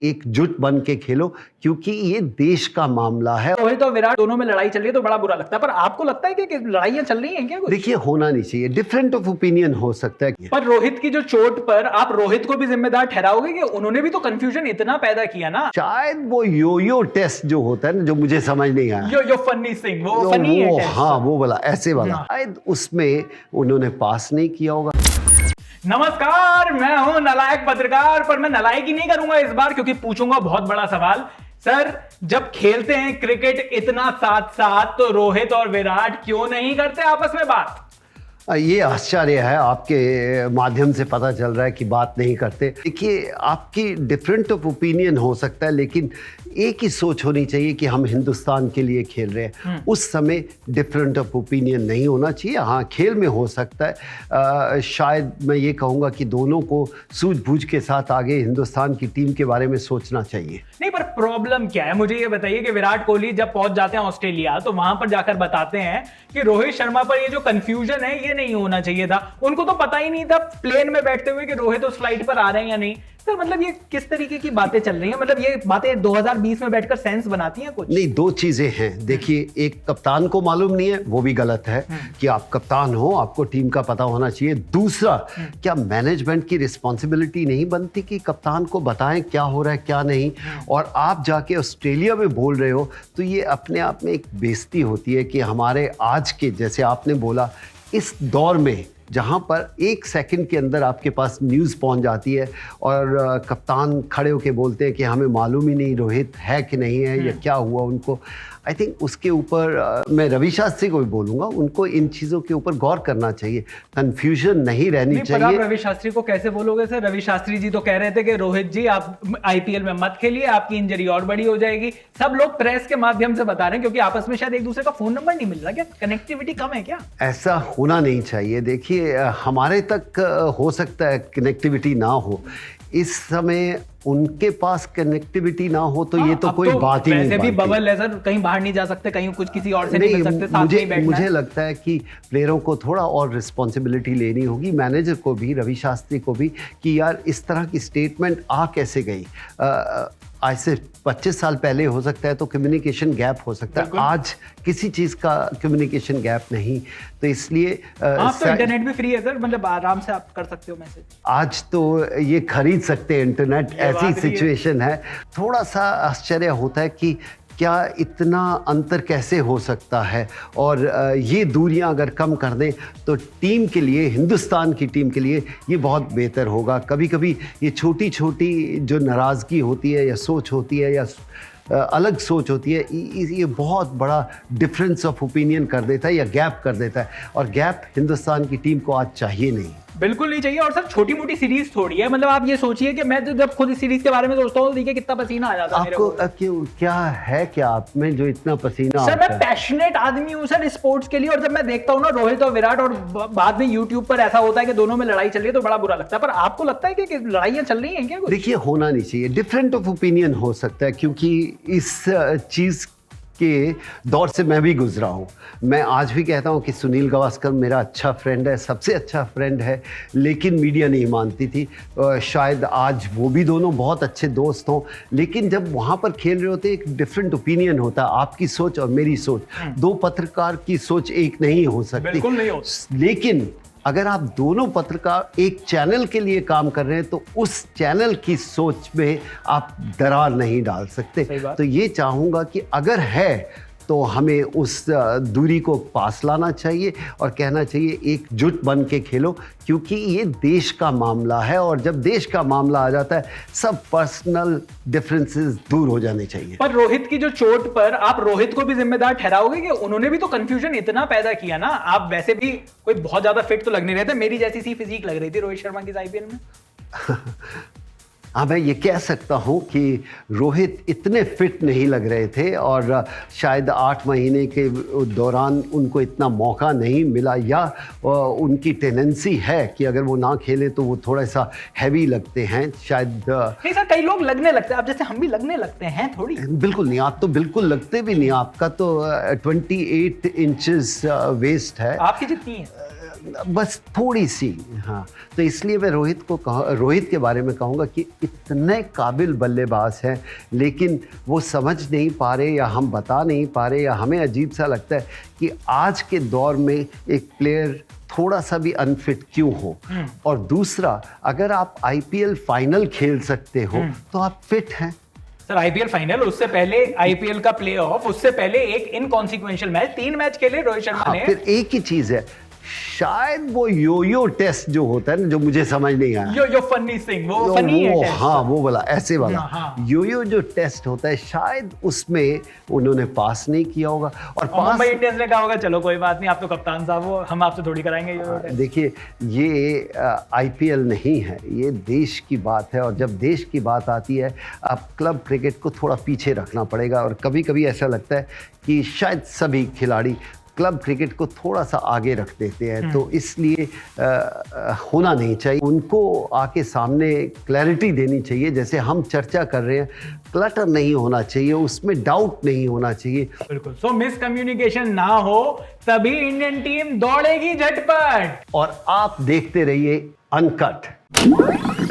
एकजुट बन के खेलो क्योंकि ये देश का मामला है। रोहित और विराट दोनों में लड़ाई चल रही है तो बड़ा बुरा लगता है, पर आपको लगता है कि लड़ाइयां चल रही हैं क्या कुछ? देखिए, होना नहीं चाहिए, डिफरेंट ऑफ ओपिनियन हो सकता है। पर रोहित की जो चोट पर आप रोहित को भी जिम्मेदार ठहराओगे कि उन्होंने भी तो कंफ्यूजन इतना पैदा किया ना? शायद वो यो टेस्ट जो होता है ना, जो मुझे समझ नहीं आया, यो फनी सिंह, वो फनी है टेस्ट। हाँ, वो वाला, ऐसे वाला, शायद उसमें उन्होंने पास नहीं किया होगा। नमस्कार, मैं हूं नालायक पत्रकार, पर मैं नालायकी नहीं करूंगा इस बार क्योंकि पूछूंगा बहुत बड़ा सवाल। सर, जब खेलते हैं क्रिकेट इतना साथ साथ तो रोहित और विराट क्यों नहीं करते आपस में बात? ये आश्चर्य है, आपके माध्यम से पता चल रहा है कि बात नहीं करते। देखिए, आपकी डिफरेंट ऑफ ओपिनियन हो सकता है, लेकिन एक ही सोच होनी चाहिए कि हम हिंदुस्तान के लिए खेल रहे हैं। उस समय डिफरेंट ऑफ ओपिनियन नहीं होना चाहिए। हाँ, खेल में हो सकता है। शायद मैं ये कहूँगा कि दोनों को सूझबूझ के साथ आगे हिंदुस्तान की टीम के बारे में सोचना चाहिए। नहीं, पर प्रॉब्लम क्या है? मुझे ये बताइए कि विराट कोहली जब पहुंच जाते हैं ऑस्ट्रेलिया तो वहां पर जाकर बताते हैं कि रोहित शर्मा पर ये जो कंफ्यूजन है ये नहीं होना चाहिए था। उनको तो पता ही नहीं था प्लेन में बैठते हुए कि रोहित उस फ्लाइट पर आ रहे हैं या नहीं। तो मतलब ये किस तरीके की बातें चल रही हैं? मतलब ये बातें 2020 में बैठकर सेंस बनाती हैं कुछ? नहीं, दो चीजें हैं। देखिए, एक कप्तान को मालूम नहीं है, वो भी गलत है कि आप कप्तान हो, आपको टीम का पता होना चाहिए। दूसरा, क्या मैनेजमेंट की रिस्पॉन्सिबिलिटी नहीं बनती कि कप्तान को बताएं क्या हो रहा है क्या नहीं? और आप जाके ऑस्ट्रेलिया में बोल रहे हो तो ये अपने आप में एक बेइज्जती होती है कि हमारे आज के, जैसे आपने बोला, इस दौर में जहाँ पर एक सेकंड के अंदर आपके पास न्यूज़ पहुँच जाती है और कप्तान खड़े होके बोलते हैं कि हमें मालूम ही नहीं रोहित है कि नहीं है या क्या हुआ उनको। आई थिंक उसके ऊपर मैं रवि शास्त्री को भी बोलूँगा, उनको इन चीज़ों के ऊपर गौर करना चाहिए। कन्फ्यूजन नहीं रहनी चाहिए। आप रवि शास्त्री को कैसे बोलोगे सर? रवि शास्त्री जी तो कह रहे थे कि रोहित जी आप आईपीएल में मत खेलिए, आपकी इंजरी और बड़ी हो जाएगी। सब लोग प्रेस के माध्यम से बता रहे हैं क्योंकि आपस में शायद एक दूसरे का फोन नंबर नहीं मिल रहा। क्या कनेक्टिविटी कम है क्या? ऐसा होना नहीं चाहिए। देखिए, हमारे तक हो सकता है कनेक्टिविटी ना हो, इस समय उनके पास कनेक्टिविटी ना हो तो ये तो कोई बात ही नहीं। वैसे भी बबल है सर, कहीं बाहर नहीं जा सकते, कहीं कुछ किसी और से नहीं मिल सकते, साथ में ही बैठना मुझे लगता है कि प्लेयरों को थोड़ा और रिस्पॉन्सिबिलिटी लेनी होगी, मैनेजर को भी, रवि शास्त्री को भी, कि यार इस तरह की स्टेटमेंट आ कैसे गई। आज से 25 साल पहले हो सकता है तो कम्युनिकेशन गैप हो सकता है, आज किसी चीज़ का कम्युनिकेशन गैप नहीं, तो इसलिए तो इंटरनेट भी फ्री है सर, मतलब आराम से आप कर सकते हो मैसेज। आज तो ये खरीद सकते हैं इंटरनेट, ऐसी सिचुएशन है। थोड़ा सा आश्चर्य होता है कि क्या इतना अंतर कैसे हो सकता है, और ये दूरियां अगर कम कर दें तो टीम के लिए, हिंदुस्तान की टीम के लिए ये बहुत बेहतर होगा। कभी कभी ये छोटी छोटी जो नाराज़गी होती है या सोच होती है या अलग सोच होती है, ये बहुत बड़ा डिफरेंस ऑफ ओपिनियन कर देता है या गैप कर देता है, और गैप हिंदुस्तान की टीम को आज चाहिए नहीं, बिल्कुल नहीं चाहिए। और सर, छोटी मोटी सीरीज थोड़ी है, मतलब आप ये सोचिए कि मैं तो जब खुद इस सीरीज के बारे में सोचता हूँ, देखिए कितना पसीना आ जाता है आपको। क्यों, क्या है क्या आप में जो इतना पसीना सर? मैं पैशनेट आदमी हूँ सर स्पोर्ट्स के लिए, और जब मैं देखता हूँ ना रोहित और विराट, और बाद में यूट्यूब पर ऐसा होता है कि दोनों में लड़ाई चल रही है तो बड़ा बुरा लगता है। पर आपको लगता है कि लड़ाइयां चल रही हैं क्या कुछ? देखिए, होना नहीं चाहिए, डिफरेंट ऑफ ओपिनियन हो सकता है, क्योंकि इस चीज़ के दौर से मैं भी गुजरा हूँ। मैं आज भी कहता हूँ कि सुनील गावस्कर मेरा अच्छा फ्रेंड है, सबसे अच्छा फ्रेंड है, लेकिन मीडिया नहीं मानती थी। शायद आज वो भी दोनों बहुत अच्छे दोस्त हों, लेकिन जब वहाँ पर खेल रहे होते एक डिफरेंट ओपिनियन होता है। आपकी सोच और मेरी सोच, दो पत्रकार की सोच एक नहीं हो सकती, बिल्कुल नहीं हो। लेकिन अगर आप दोनों पत्रकार एक चैनल के लिए काम कर रहे हैं तो उस चैनल की सोच में आप दरार नहीं डाल सकते। तो ये चाहूँगा कि अगर है तो हमें उस दूरी को पास लाना चाहिए और कहना चाहिए एकजुट बन के खेलो, क्योंकि ये देश का मामला है, और जब देश का मामला आ जाता है सब पर्सनल डिफरेंसेस दूर हो जाने चाहिए। पर रोहित की जो चोट पर आप रोहित को भी जिम्मेदार ठहराओगे कि उन्होंने भी तो कंफ्यूजन इतना पैदा किया ना? आप वैसे भी कोई बहुत ज्यादा फिट तो लग नहीं रहे थे, मेरी जैसी सी फिजिक लग रही थी रोहित शर्मा की आईपीएल में। हाँ, मैं ये कह सकता हूँ कि रोहित इतने फिट नहीं लग रहे थे, और शायद 8 महीने के दौरान उनको इतना मौका नहीं मिला, या उनकी टेंडेंसी है कि अगर वो ना खेले तो वो थोड़ा सा हैवी लगते हैं शायद। नहीं सर, कई लोग लगने लगते हैं, अब जैसे हम भी लगने लगते हैं थोड़ी। बिल्कुल नहीं, आप तो बिल्कुल लगते भी नहीं। आपका तो 28 इंचेस वेस्ट है, आपकी जितनी है। बस थोड़ी सी। हाँ, तो इसलिए मैं रोहित के बारे में कहूँगा कि इतने काबिल बल्लेबाज हैं, लेकिन वो समझ नहीं पा रहे या हम बता नहीं पा रहे या हमें अजीब सा लगता है कि आज के दौर में एक प्लेयर थोड़ा सा भी अनफिट क्यों हो। और दूसरा, अगर आप आईपीएल फाइनल खेल सकते हो तो आप फिट हैं। सर आईपीएल फाइनल, उससे पहले आईपीएल का प्ले ऑफ, उससे पहले एक इनकॉन्सिक्वेंशियल मैच, 3 मैच खेले रोहित शर्मा ने। फिर एक ही चीज है, शायद वो यो टेस्ट जो होता है ना, जो मुझे समझ नहीं आया, यो फनी सिंह, वो फनी है टेस्ट। हाँ, वो वाला, ऐसे वाला हाँ। यो जो टेस्ट होता है, शायद उसमें उन्होंने पास नहीं किया होगा। और मुंबई इंडियंस ने कहा होगा चलो कोई बात नहीं, आप तो कप्तान साहब हो, हम आपसे थोड़ी कराएंगे यो टेस्ट। देखिए, ये आईपीएल नहीं है, ये देश की बात है। और जब देश की बात आती है, आप क्लब क्रिकेट को थोड़ा पीछे रखना पड़ेगा। और कभी कभी ऐसा लगता है कि शायद सभी खिलाड़ी क्लब क्रिकेट को थोड़ा सा आगे रख देते हैं, तो इसलिए होना नहीं चाहिए। उनको आके सामने क्लैरिटी देनी चाहिए, जैसे हम चर्चा कर रहे हैं। क्लटर नहीं होना चाहिए, उसमें डाउट नहीं होना चाहिए। बिल्कुल। सो मिसकम्युनिकेशन ना हो, तभी इंडियन टीम दौड़ेगी झटपट। और आप देखते रहिए अनकट।